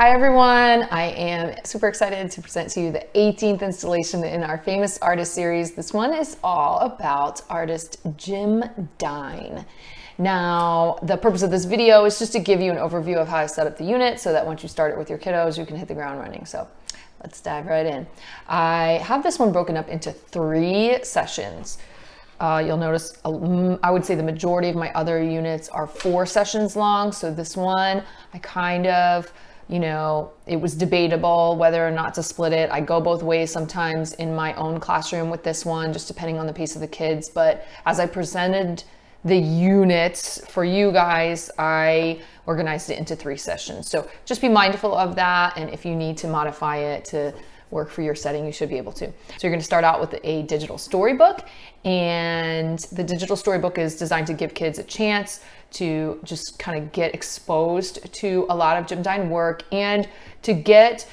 Hi everyone, I am super excited to present to you the 18th installation in our Famous Artist series. This one is all about artist Jim Dine. Now, the purpose of this video is just to give you an overview of how I set up the unit so that once you start it with your kiddos, you can hit the ground running. So let's dive right in. I have this one broken up into 3 sessions. You'll notice, I would say the majority of my other units are 4 sessions long. So this one, I kind of, it was debatable whether or not to split it. I go both ways sometimes in my own classroom with this one, just depending on the pace of the kids. But as I presented the units for you guys, I organized it into 3 sessions. So just be mindful of that. And if you need to modify it to work for your setting, you should be able to. So you're going to start out with a digital storybook, and the digital storybook is designed to give kids a chance to just kind of get exposed to a lot of Jim Dine work and to get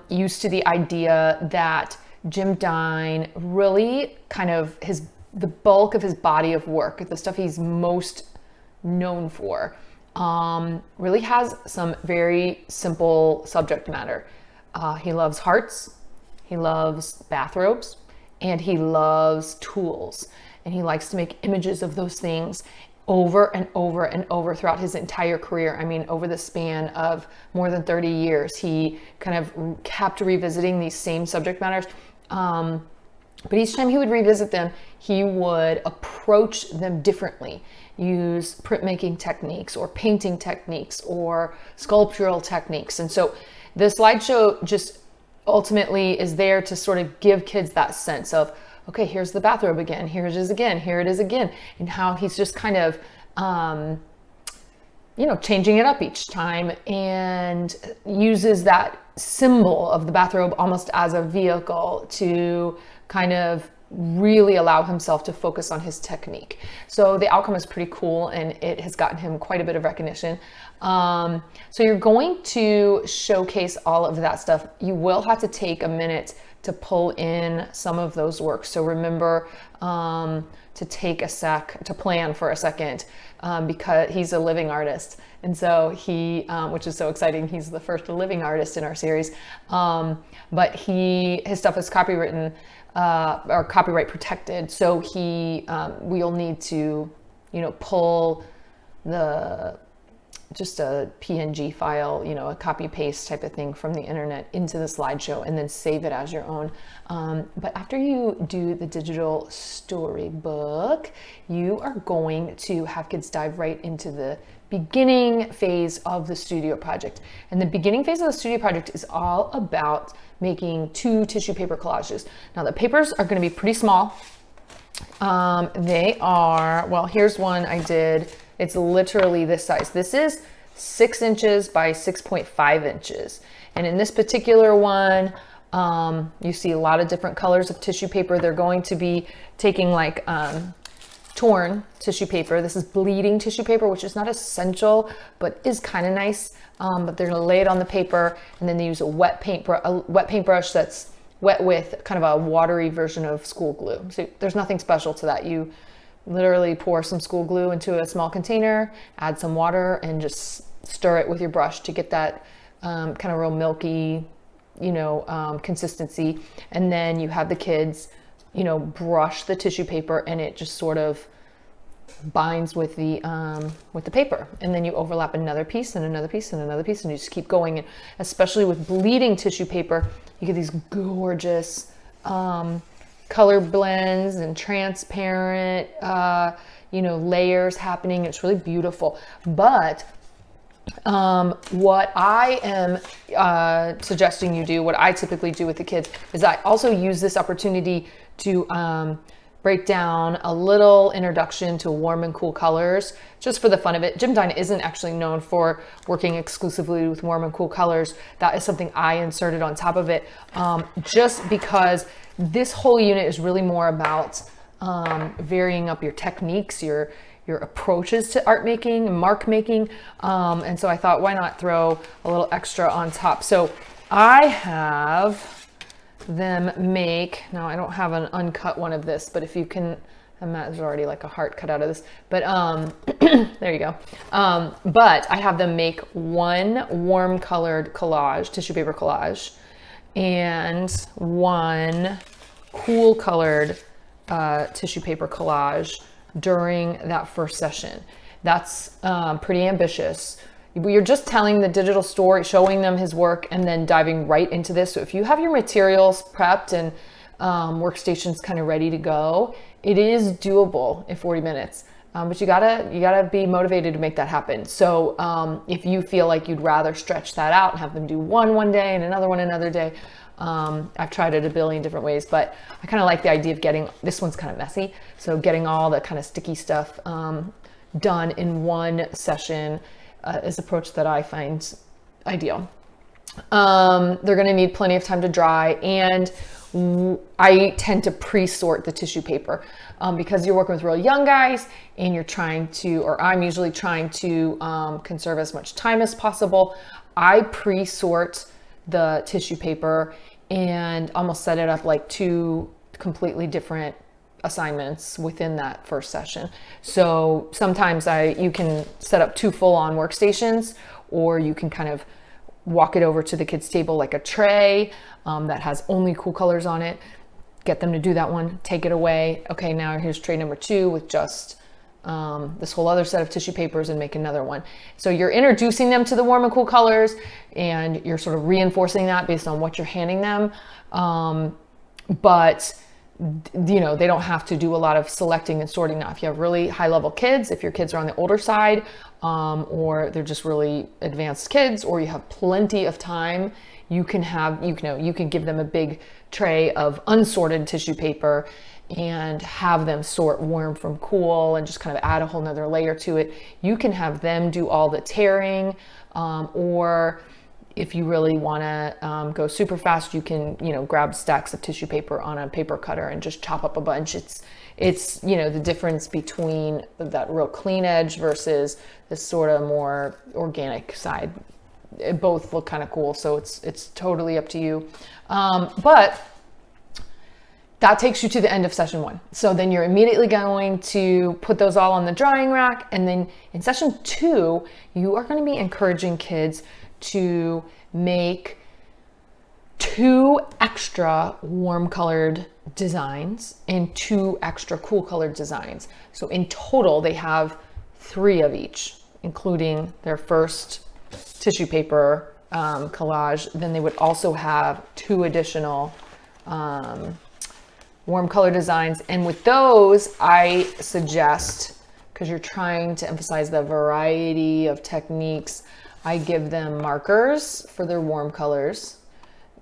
used to the idea that Jim Dine really kind of the bulk of his body of work, the stuff he's most known for, really has some very simple subject matter. He loves hearts, he loves bathrobes, and he loves tools. And he likes to make images of those things over and over and over throughout his entire career. I mean, over the span of more than 30 years, he kind of kept revisiting these same subject matters. But each time he would revisit them, he would approach them differently, use printmaking techniques or painting techniques or sculptural techniques. And so the slideshow just ultimately is there to sort of give kids that sense of, okay, here's the bathrobe again, here it is again, here it is again, and how he's just kind of, changing it up each time and uses that symbol of the bathrobe almost as a vehicle to kind of really allow himself to focus on his technique. So the outcome is pretty cool, and it has gotten him quite a bit of recognition. So you're going to showcase all of that stuff. You will have to take a minute to pull in some of those works. So remember to take a sec, to plan for a second, because he's a living artist. And so he, which is so exciting, he's the first living artist in our series. But his stuff is copywritten, or copyright protected. So we'll need to, pull just a PNG file, a copy paste type of thing from the internet into the slideshow and then save it as your own. But after you do the digital storybook, you are going to have kids dive right into the beginning phase of the studio project. And the beginning phase of the studio project is all about making 2 tissue paper collages. Now the papers are going to be pretty small. They are, well, here's one I did. It's literally this size. This is 6 inches by 6.5 inches. And in this particular one, you see a lot of different colors of tissue paper. They're going to be taking like torn tissue paper. This is bleeding tissue paper, which is not essential, but is kind of nice. But they're gonna lay it on the paper, and then they use a wet paintbrush that's wet with kind of a watery version of school glue. So there's nothing special to that. You literally pour some school glue into a small container, add some water, and just stir it with your brush to get that kind of real milky, consistency. And then you have the kids, brush the tissue paper, and it just sort of binds with the paper. And then you overlap another piece and another piece and another piece, and you just keep going. And especially with bleeding tissue paper, you get these gorgeous color blends and transparent, layers happening. It's really beautiful. But what I am suggesting you do, what I typically do with the kids, is I also use this opportunity to break down a little introduction to warm and cool colors, just for the fun of it. Jim Dine isn't actually known for working exclusively with warm and cool colors. That is something I inserted on top of it, just because this whole unit is really more about varying up your techniques, your approaches to art making and mark making. And so I thought, why not throw a little extra on top? So I have them make, now I don't have an uncut one of this, but if you can And there's already like a heart cut out of this, but there you go. But I have them make one warm colored collage, tissue paper collage, and one cool colored tissue paper collage during that first session. That's pretty ambitious. You're just telling the digital story, showing them his work, and then diving right into this. So if you have your materials prepped and workstations kind of ready to go, it is doable in 40 minutes. But you gotta be motivated to make that happen. So if you feel like you'd rather stretch that out and have them do one day and another one another day, I've tried it a billion different ways, but I kind of like the idea of getting, this one's kind of messy, so getting all the kind of sticky stuff done in one session is an approach that I find ideal. They're going to need plenty of time to dry, and I tend to pre-sort the tissue paper because you're working with real young guys and you're trying to, or I'm usually trying to conserve as much time as possible. I pre-sort the tissue paper and almost set it up like two completely different assignments within that first session. So sometimes you can set up two full-on workstations, or you can kind of walk it over to the kids' table like a tray that has only cool colors on it, get them to do that one, take it away. Okay, now here's tray number 2 with just this whole other set of tissue papers, and make another one. So you're introducing them to the warm and cool colors, and you're sort of reinforcing that based on what you're handing them. But you know, they don't have to do a lot of selecting and sorting now. If you have really high level kids, if your kids are on the older side, or they're just really advanced kids, or you have plenty of time, you can give them a big tray of unsorted tissue paper and have them sort warm from cool and just kind of add a whole nother layer to it. You can have them do all the tearing, or if you really want to go super fast, you can, grab stacks of tissue paper on a paper cutter and just chop up a bunch. It's the difference between that real clean edge versus this sort of more organic side. It both look kind of cool, so it's totally up to you. But that takes you to the end of session 1. So then you're immediately going to put those all on the drying rack. And then in session 2, you are going to be encouraging kids to make 2 extra warm colored designs and 2 extra cool colored designs. So in total, they have 3 of each, including their first tissue paper collage. Then they would also have 2 additional warm color designs. And with those, I suggest, because you're trying to emphasize the variety of techniques, I give them markers for their warm colors.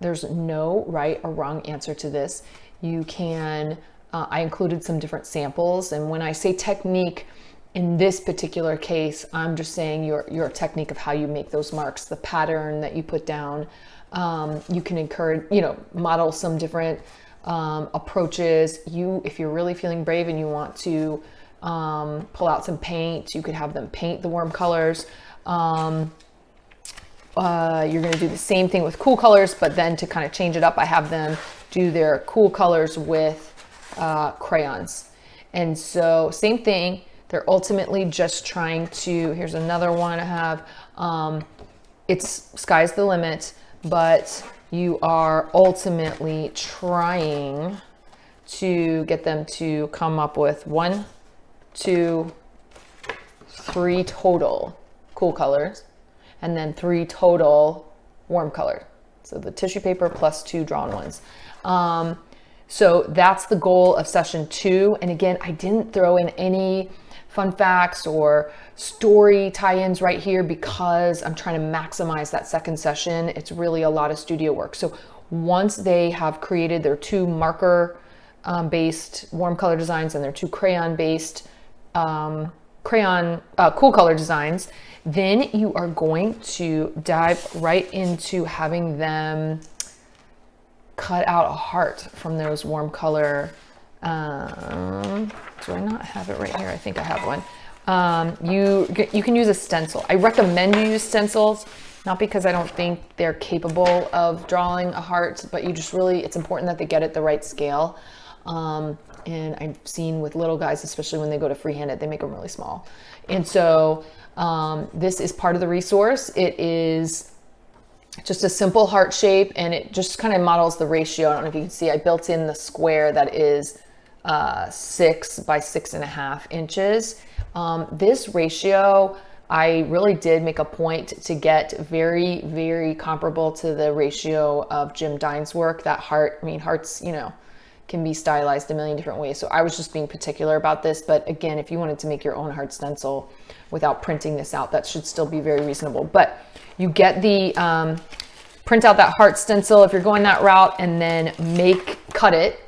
There's no right or wrong answer to this. You can, I included some different samples. And when I say technique, in this particular case, I'm just saying your technique of how you make those marks, the pattern that you put down. You can encourage, model some different approaches. If you're really feeling brave and you want to pull out some paint, you could have them paint the warm colors. You're going to do the same thing with cool colors, but then to kind of change it up, I have them do their cool colors with crayons. And so same thing, they're ultimately just trying to, here's another one I have, it's sky's the limit, but you are ultimately trying to get them to come up with 1, 2, 3 total cool colors, and then 3 total warm color. So the tissue paper plus 2 drawn ones. So that's the goal of session 2. And again, I didn't throw in any fun facts or story tie-ins right here because I'm trying to maximize that second session. It's really a lot of studio work. So once they have created their 2 marker based warm color designs and their 2 crayon based cool color designs, then you are going to dive right into having them cut out a heart from those warm color. Do I not have it right here? I think I have one. You can use a stencil. I recommend you use stencils, not because I don't think they're capable of drawing a heart, but it's important that they get it the right scale. And I've seen with little guys, especially when they go to freehand, they make them really small. And so this is part of the resource. It is just a simple heart shape, and it just kind of models the ratio. I don't know if you can see, I built in the square that is 6 by 6.5 inches. This ratio, I really did make a point to get very, very comparable to the ratio of Jim Dine's work. That heart, I mean, hearts, you know, can be stylized a million different ways. So I was just being particular about this. But again, if you wanted to make your own heart stencil without printing this out, that should still be very reasonable. But you get the, print out that heart stencil if you're going that route, and then cut it.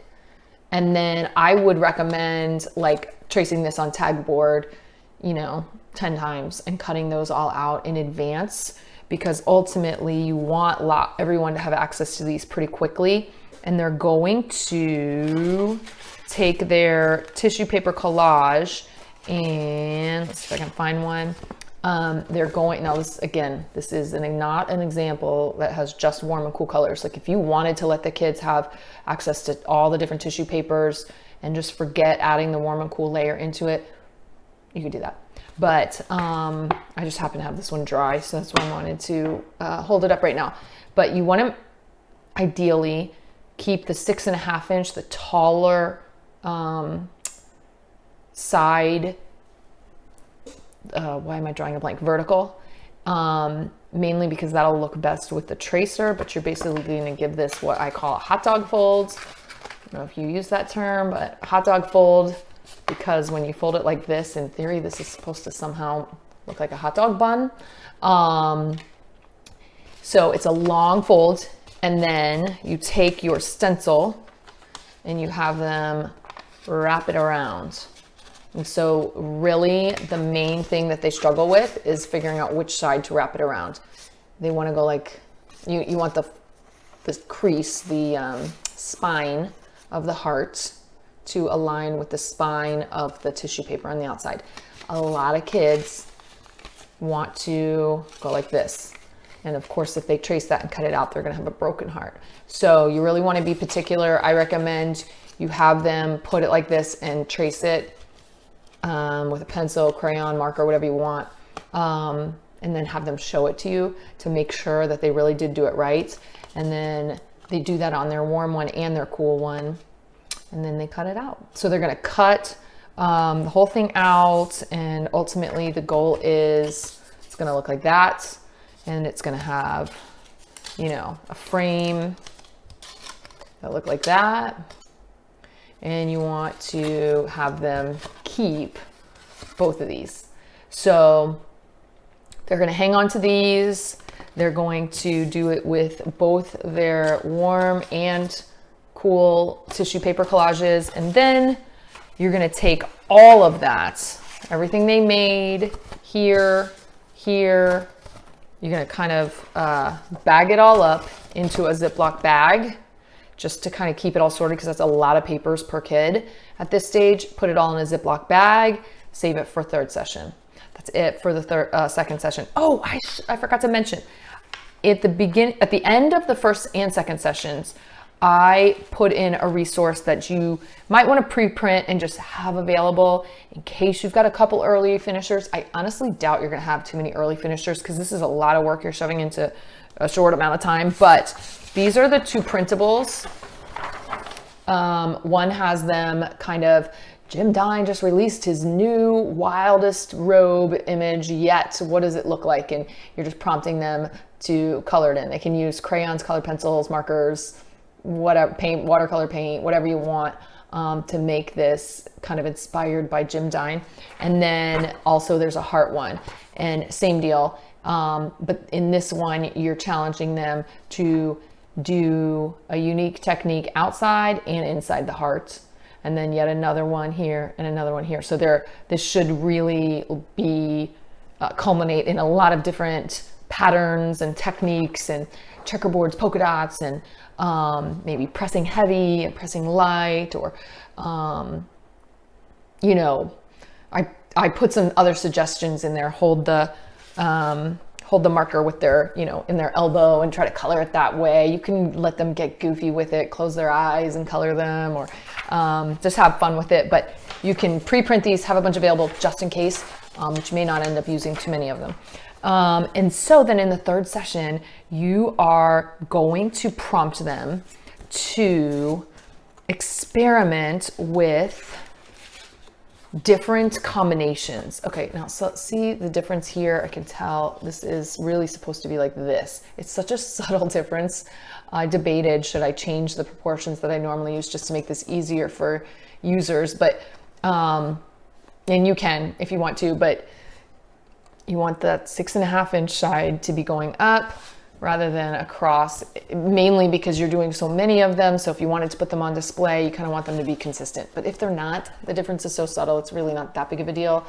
And then I would recommend like tracing this on tag board, you know, 10 times and cutting those all out in advance, because ultimately you want everyone to have access to these pretty quickly. And they're going to take their tissue paper collage, and let's see if I can find one. They're going, now this is not an example that has just warm and cool colors. Like if you wanted to let the kids have access to all the different tissue papers and just forget adding the warm and cool layer into it, you could do that. But I just happen to have this one dry, so that's why I wanted to hold it up right now. But you want to ideally keep the 6.5 inch, the taller side. Why am I drawing a blank? Vertical, mainly because that'll look best with the tracer, but you're basically going to give this what I call a hot dog fold. I don't know if you use that term, but hot dog fold, because when you fold it like this, in theory, this is supposed to somehow look like a hot dog bun. So it's a long fold, and then you take your stencil and you have them wrap it around. And so really the main thing that they struggle with is figuring out which side to wrap it around. They want to go like, you want the crease, the spine of the heart to align with the spine of the tissue paper on the outside. A lot of kids want to go like this. And of course, if they trace that and cut it out, they're going to have a broken heart. So you really want to be particular. I recommend you have them put it like this and trace it with a pencil, crayon, marker, whatever you want, and then have them show it to you to make sure that they really did do it right. And then they do that on their warm one and their cool one, and then they cut it out. So they're going to cut the whole thing out, and ultimately the goal is it's going to look like that, and it's going to have, you know, a frame that look like that. And you want to have them keep both of these. So they're going to hang on to these. They're going to do it with both their warm and cool tissue paper collages. And then you're going to take all of that, everything they made here, you're going to kind of bag it all up into a Ziploc bag, just to kind of keep it all sorted, because that's a lot of papers per kid at this stage. Put it all in a Ziploc bag, save it for third session. That's it for the second session. Oh, I forgot to mention, at the end of the first and second sessions, I put in a resource that you might want to pre-print and just have available in case you've got a couple early finishers. I honestly doubt you're going to have too many early finishers, because this is a lot of work you're shoving into a short amount of time. But these are the two printables. One has them kind of, Jim Dine just released his new wildest robe image yet. What does it look like? And you're just prompting them to color it in. They can use crayons, colored pencils, markers, whatever, paint, watercolor paint, whatever you want, to make this kind of inspired by Jim Dine. And then also there's a heart one, and same deal. But in this one, you're challenging them to do a unique technique outside and inside the heart, and then yet another one here and another one here. So this should really be culminate in a lot of different patterns and techniques and checkerboards, polka dots, and maybe pressing heavy and pressing light, or I put some other suggestions in there. Hold hold the marker with their, in their elbow and try to color it that way. You can let them get goofy with it, close their eyes and color them, or just have fun with it. But you can pre-print these, have a bunch available just in case, which may not end up using too many of them. And so then in the third session, you are going to prompt them to experiment with different combinations. Okay, now so see the difference here. I can tell this is really supposed to be like this. It's such a subtle difference. I debated, should I change the proportions that I normally use just to make this easier for users, but and you can if you want to, but you want that 6.5 inch side to be going up rather than across, mainly because you're doing so many of them. So if you wanted to put them on display, you kind of want them to be consistent. But if they're not, the difference is so subtle, it's really not that big of a deal.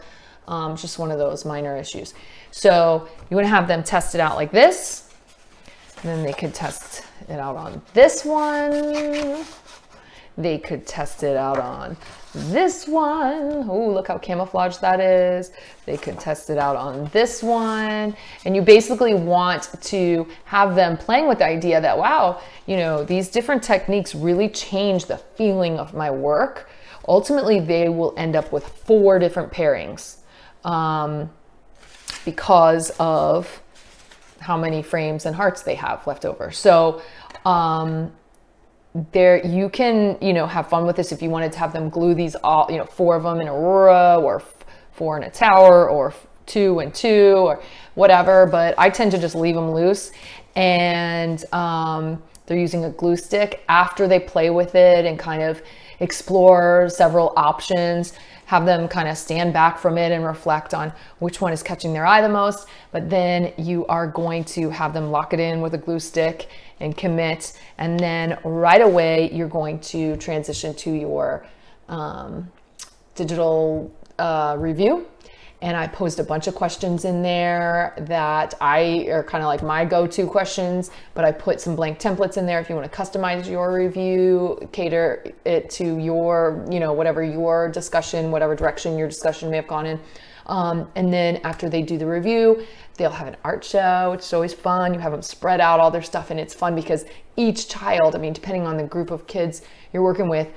It's just one of those minor issues. So you want to have them test it out like this. And then they could test it out on this one. They could test it out on this one. Oh, look how camouflaged that is. They could test it out on this one. And you basically want to have them playing with the idea that, wow, these different techniques really change the feeling of my work. Ultimately, they will end up with 4 different pairings because of how many frames and hearts they have left over. So, there you can have fun with this if you wanted to have them glue these all 4 of them in a row, or 4 in a tower, or 2 and 2, or whatever. But I tend to just leave them loose, and they're using a glue stick after they play with it and kind of explore several options. Have them kind of stand back from it and reflect on which one is catching their eye the most. But then you are going to have them lock it in with a glue stick and commit. And then right away, you're going to transition to your digital review. And I posed a bunch of questions in there that are kind of like my go-to questions, but I put some blank templates in there if you want to customize your review, cater it to your, whatever your discussion, whatever direction your discussion may have gone in. And then after they do the review, they'll have an art show, which is always fun. You have them spread out all their stuff, and it's fun because each child, depending on the group of kids you're working with,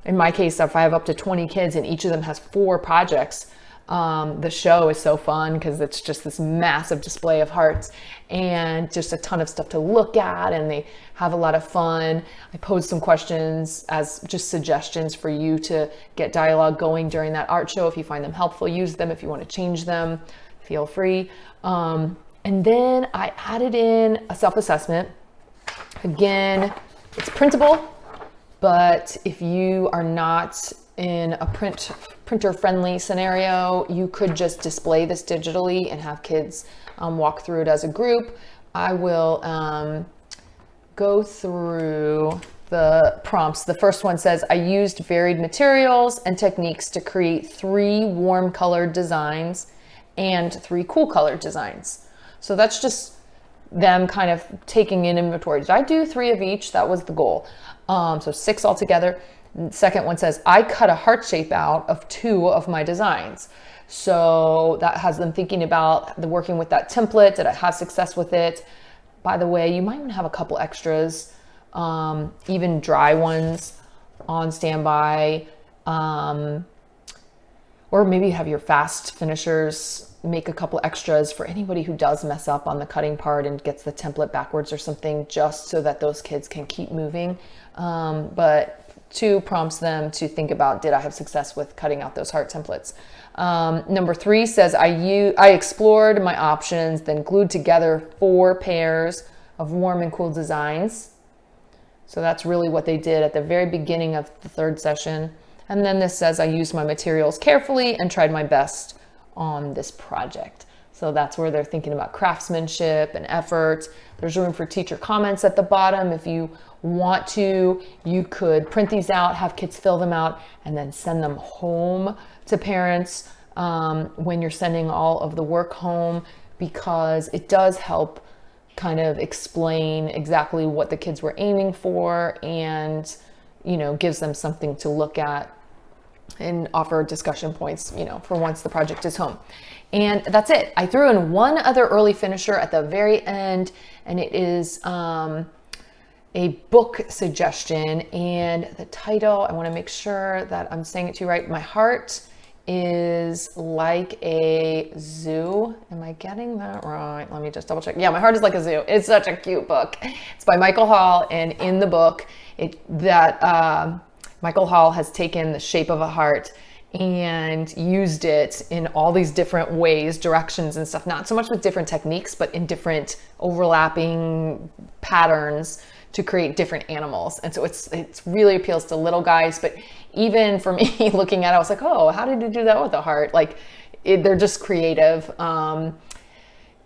in my case, if I have up to 20 kids and each of them has 4 projects, the show is so fun because it's just this massive display of hearts and just a ton of stuff to look at, and they have a lot of fun. I posed some questions as just suggestions for you to get dialogue going during that art show. If you find them helpful, use them. If you want to change them, feel free. And then I added in a self-assessment. Again, it's printable, but if you are not in a printer-friendly scenario, you could just display this digitally and have kids walk through it as a group. I will go through the prompts. The first one says, I used varied materials and techniques to create 3 warm colored designs and 3 cool colored designs. So that's just them kind of taking in inventory. Did I do 3 of each? That was the goal. So 6 altogether. The second one says, I cut a heart shape out of 2 of my designs. So that has them thinking about working with that template. Did I have success with it? By the way, you might even have a couple extras, even dry ones on standby. Or maybe have your fast finishers make a couple extras for anybody who does mess up on the cutting part and gets the template backwards or something, just so that those kids can keep moving. But 2 prompts them to think about, did I have success with cutting out those heart templates? Number 3 says, I explored my options, then glued together 4 pairs of warm and cool designs. So that's really what they did at the very beginning of the 3rd session. And then this says, I used my materials carefully and tried my best on this project. So that's where they're thinking about craftsmanship and effort. There's room for teacher comments at the bottom. If you want to, you could print these out, have kids fill them out, and then send them home to parents when you're sending all of the work home, because it does help kind of explain exactly what the kids were aiming for, and gives them something to look at and offer discussion points, you know, for once the project is home. And that's it. I threw in one other early finisher at the very end, and it is a book suggestion. And the title, I want to make sure that I'm saying it to you right. My heart is like a zoo. Am I getting that right? Let me just double check. Yeah, My Heart is Like a Zoo. It's such a cute book. It's by Michael Hall, and in the book, Michael Hall has taken the shape of a heart and used it in all these different ways, directions and stuff, not so much with different techniques, but in different overlapping patterns to create different animals. And so it really appeals to little guys, but even for me looking at it, I was like, oh, how did you do that with a heart? Like they're just creative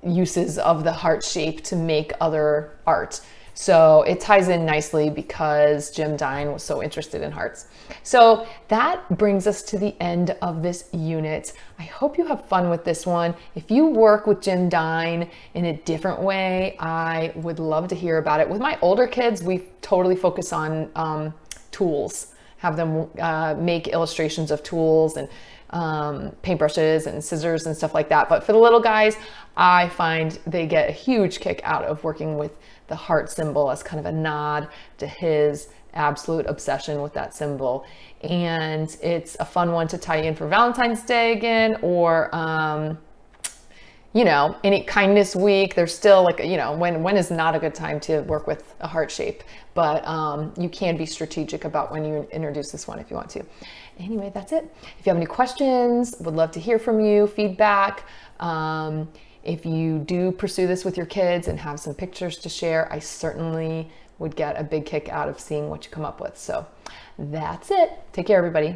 uses of the heart shape to make other art. So it ties in nicely because Jim Dine was so interested in hearts. So that brings us to the end of this unit. I hope you have fun with this one. If you work with Jim Dine in a different way, I would love to hear about it. With my older kids, we totally focus on tools, have them make illustrations of tools and paintbrushes and scissors and stuff like that. But for the little guys, I find they get a huge kick out of working with the heart symbol as kind of a nod to his absolute obsession with that symbol. And it's a fun one to tie in for Valentine's Day again, or you know, any kindness week. There's still like, you know, when is not a good time to work with a heart shape, but you can be strategic about when you introduce this one if you want to. Anyway, that's it. If you have any questions, would love to hear from you, feedback. If you do pursue this with your kids and have some pictures to share, I certainly would get a big kick out of seeing what you come up with. So that's it. Take care, everybody.